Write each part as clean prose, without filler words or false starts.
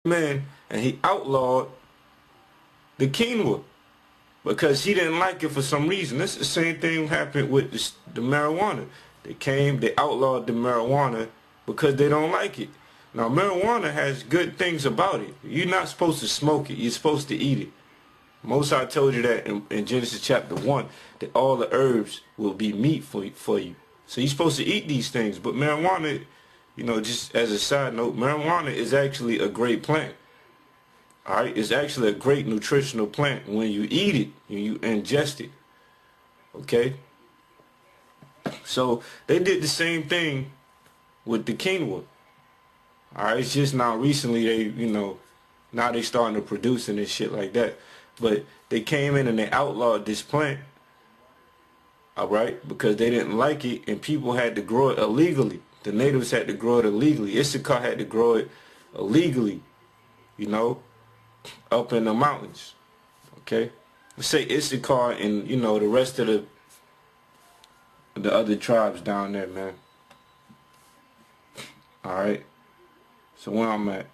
man, and he outlawed the quinoa because he didn't like it for some reason. That's the same thing happened with the marijuana. They outlawed the marijuana because they don't like it. Now, marijuana has good things about it. You're not supposed to smoke it. You're supposed to eat it. Most I told you that in Genesis chapter 1, that all the herbs will be meat for you. So you're supposed to eat these things. But marijuana, you know, just as a side note, marijuana is actually a great plant. Alright, it's actually a great nutritional plant when you eat it, when you ingest it. Okay? So they did the same thing with the quinoa. Alright, it's just now recently they, you know, now they starting to produce and shit like that. But they came in and they outlawed this plant. Alright, because they didn't like it and people had to grow it illegally. The natives had to grow it illegally. Issachar had to grow it illegally, you know, up in the mountains. Okay? Let's say Issachar and, you know, the rest of the other tribes down there, man. Alright. So where I'm at.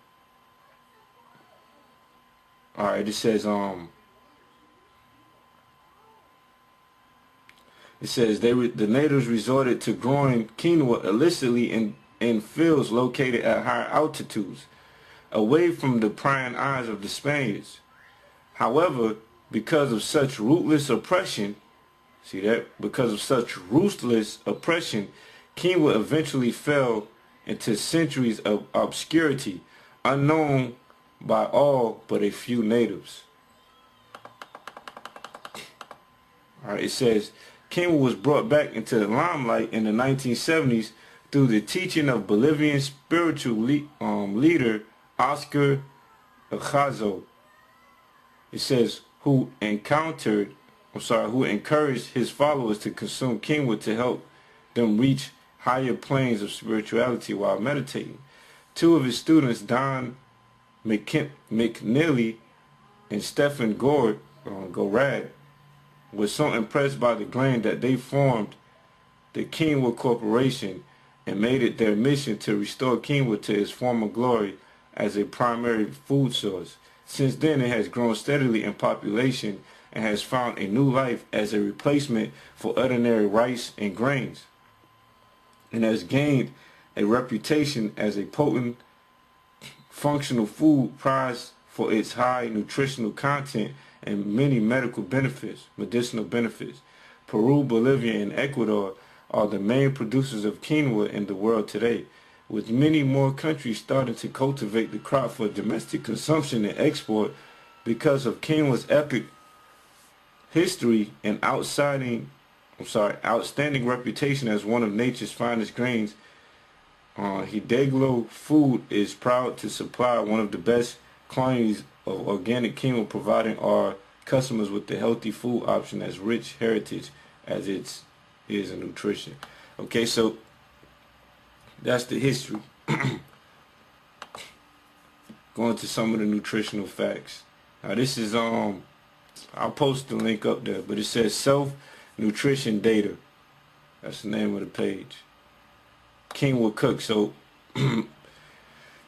Alright, it says the natives resorted to growing quinoa illicitly in fields located at higher altitudes, away from the prying eyes of the Spaniards. However, because of such ruthless oppression, quinoa eventually fell into centuries of obscurity, unknown by all but a few natives. Alright, it says, quinoa was brought back into the limelight in the 1970s through the teaching of Bolivian spiritual leader Oscar Achazo. It says, who encouraged his followers to consume quinoa to help them reach higher planes of spirituality while meditating. Two of his students, Don McNeely and Stephen Gorad, were so impressed by the grain that they formed the Quinoa Corporation and made it their mission to restore quinoa to its former glory as a primary food source. Since then, it has grown steadily in population and has found a new life as a replacement for ordinary rice and grains, and has gained a reputation as a potent, functional food prized for its high nutritional content and many medicinal benefits. Peru, Bolivia, and Ecuador are the main producers of quinoa in the world today, with many more countries starting to cultivate the crop for domestic consumption and export because of quinoa's epic history and outstanding reputation as one of nature's finest grains. Hidalgo Food is proud to supply one of the best quantities of organic quinoa, providing our customers with the healthy food option as rich heritage as it is in nutrition. Okay, so that's the history. Going to some of the nutritional facts. Now this is I'll post the link up there, but it says self-nutrition data. That's the name of the page. Quinoa cook. So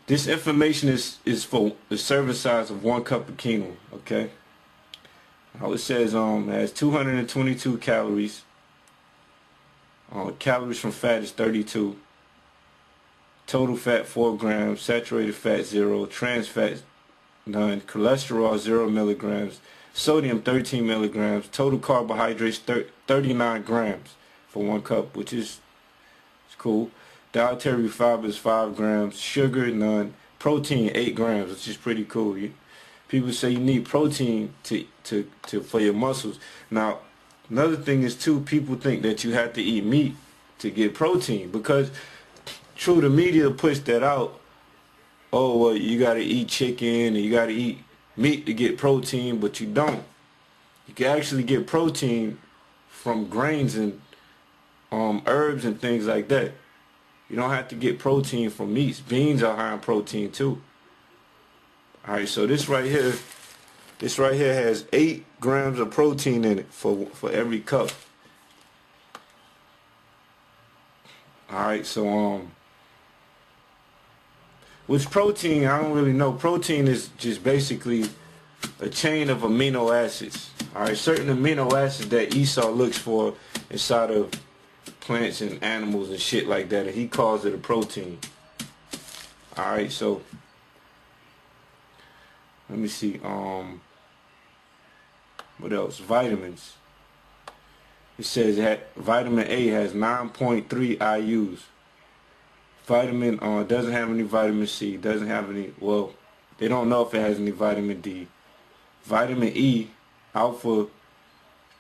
this information is for the serving size of 1 cup of quinoa. Okay. Now it says it has 222 calories. Calories from fat is 32. Total fat 4 grams. Saturated fat 0. Trans fat none. Cholesterol 0 milligrams. Sodium 13 milligrams. Total carbohydrates 39 grams for 1 cup, which is cool. Dietary fibers 5 grams. Sugar none. Protein 8 grams, which is pretty cool. People say you need protein for your muscles. Now, another thing is too, people think that you have to eat meat to get protein, because true, the media push that out. Oh, well, you gotta eat chicken and you gotta eat meat to get protein, but you don't. You can actually get protein from grains and herbs and things like that. You don't have to get protein from meats. Beans are high in protein too. Alright, so this right here has 8 grams of protein in it for every cup. Alright, so Which protein, I don't really know. Protein is just basically a chain of amino acids. Alright, certain amino acids that Esau looks for inside of plants and animals and shit like that, and he calls it a protein. Alright, so let me see. What else? Vitamins. It says that vitamin A has 9.3 IUs. Vitamin doesn't have any vitamin C, doesn't have any, well, they don't know if it has any vitamin D. Vitamin E, alpha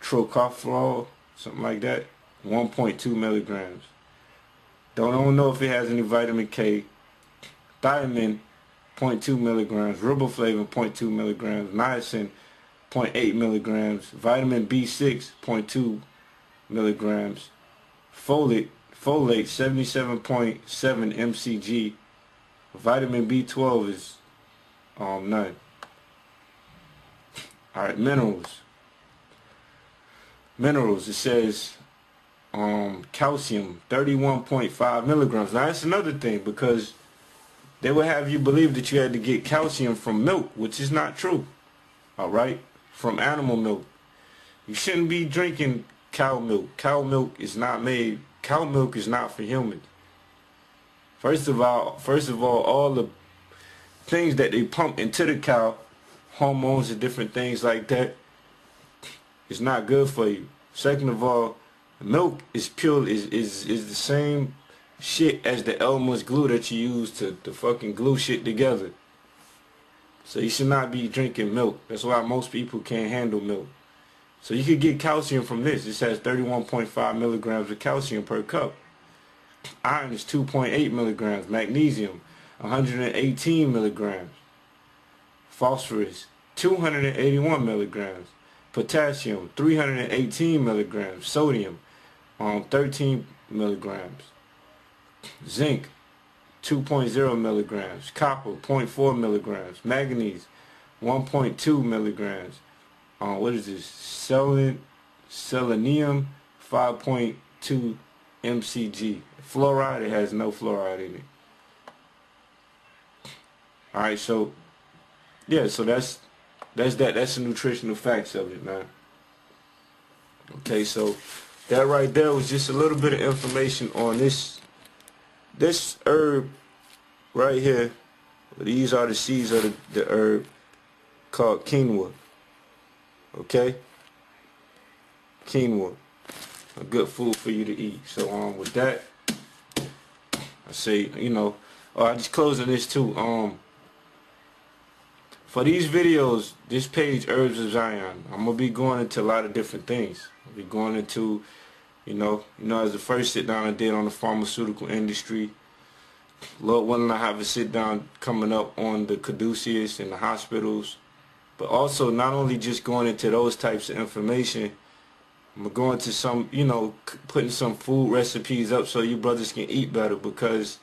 tocopherol, something like that, 1.2 milligrams. Don't know if it has any vitamin K. Thiamine, 0.2 milligrams. Riboflavin, 0.2 milligrams. Niacin, 0.8 milligrams. Vitamin B6, 0.2 milligrams. Folate, 77.7 mcg. Vitamin B12 is none. Alright, minerals. Minerals, it says calcium, 31.5 milligrams. Now that's another thing, because they would have you believe that you had to get calcium from milk, which is not true. Alright? From animal milk. You shouldn't be drinking cow milk. Cow milk is not made. Cow milk is not for humans. First of all, all the things that they pump into the cow, hormones and different things like that, is not good for you. Second of all, milk is pure, is the same shit as the Elmer's glue that you use to fucking glue shit together. So you should not be drinking milk. That's why most people can't handle milk. So you could get calcium from this. It says 31.5 milligrams of calcium per cup. Iron is 2.8 milligrams. Magnesium, 118 milligrams. Phosphorus, 281 milligrams. Potassium, 318 milligrams. Sodium, 13 milligrams. Zinc, 2.0 milligrams. Copper, 0.4 milligrams. Manganese, 1.2 milligrams. What is this? Selenium, 5.2 mcg. Fluoride, it has no fluoride in it. Alright, so yeah, so that's the nutritional facts of it, man. Okay, so that right there was just a little bit of information on this herb right here. These are the seeds of the herb called quinoa. Okay? Quinoa. A good food for you to eat. So with that, I say, I just closing this too. For these videos, this page, Herbs of Zion, I'm gonna be going into a lot of different things. I'll be going into, as the first sit down I did on the pharmaceutical industry. Lord willing, I have a sit down coming up on the caduceus and the hospitals. But also, not only just going into those types of information, I'm going to some, putting some food recipes up so you brothers can eat better. Because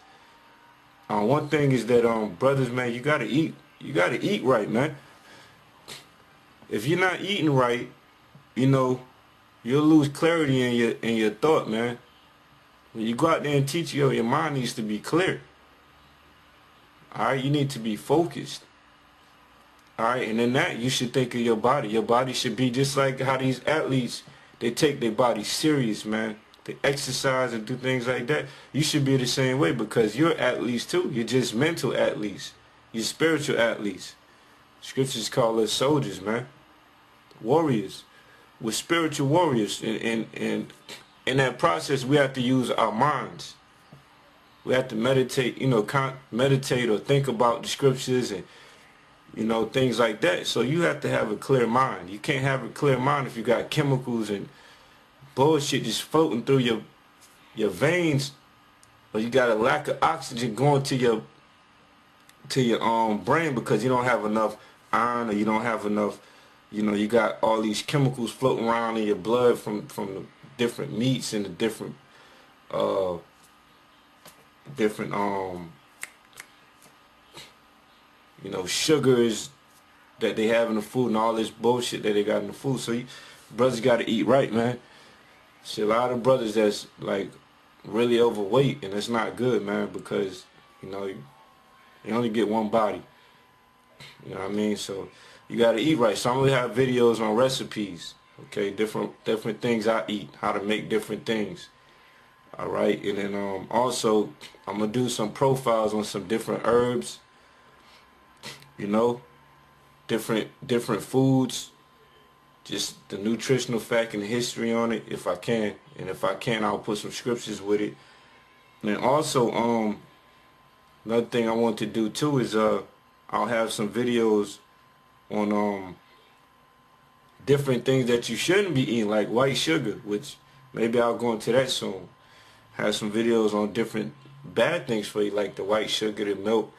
one thing is that brothers, man, you gotta eat. You gotta eat right, man. If you're not eating right, you'll lose clarity in your thought, man. When you go out there and teach, your mind needs to be clear. Alright, you need to be focused. Alright, and in that, you should think of your body. Your body should be just like how these athletes, they take their body serious, man. They exercise and do things like that. You should be the same way, because you're athletes too. You're just mental athletes. You're spiritual athletes. Scriptures call us soldiers, man. Warriors. We're spiritual warriors. And in that process, we have to use our minds. We have to meditate, meditate or think about the scriptures and things like that. So you have to have a clear mind. You can't have a clear mind if you got chemicals and bullshit just floating through your veins, or you got a lack of oxygen going to your brain because you don't have enough iron, or you don't have enough, you got all these chemicals floating around in your blood from the different meats and the different sugars that they have in the food and all this bullshit that they got in the food. So brothers got to eat right, man. See, a lot of brothers that's like really overweight, and it's not good, man, because You only get one body. You know what I mean? So you gotta eat right. So I'm gonna have videos on recipes. Okay, different things I eat, how to make different things. All right, and then also I'm gonna do some profiles on some different herbs. You know, different foods. Just the nutritional fact and the history on it, if I can. And if I can, I'll put some scriptures with it. And also, another thing I want to do too is I'll have some videos on different things that you shouldn't be eating, like white sugar, which maybe I'll go into that soon. Have some videos on different bad things for you, like the white sugar, the milk,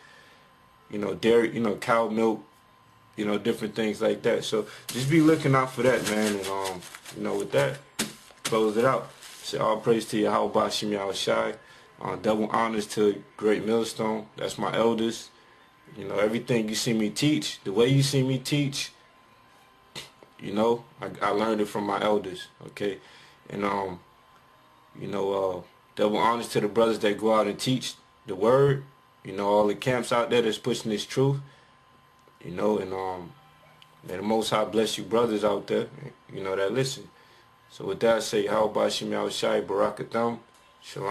you know, dairy, you know, cow milk, you know, different things like that. So just be looking out for that, man. And you know, with that, close it out. Say all praise to Yahweh Shem Yahweh Shai. Double honors to Great Millstone. That's my elders. You know, everything you see me teach, the way you see me teach, you know, I learned it from my elders. Okay, and you know, double honors to the brothers that go out and teach the word. You know, all the camps out there that's pushing this truth. You know, and may the Most High bless you brothers out there, you know, that listen. So with that I say, how about Shem Yahweh Shai, Barakatham, Shalom.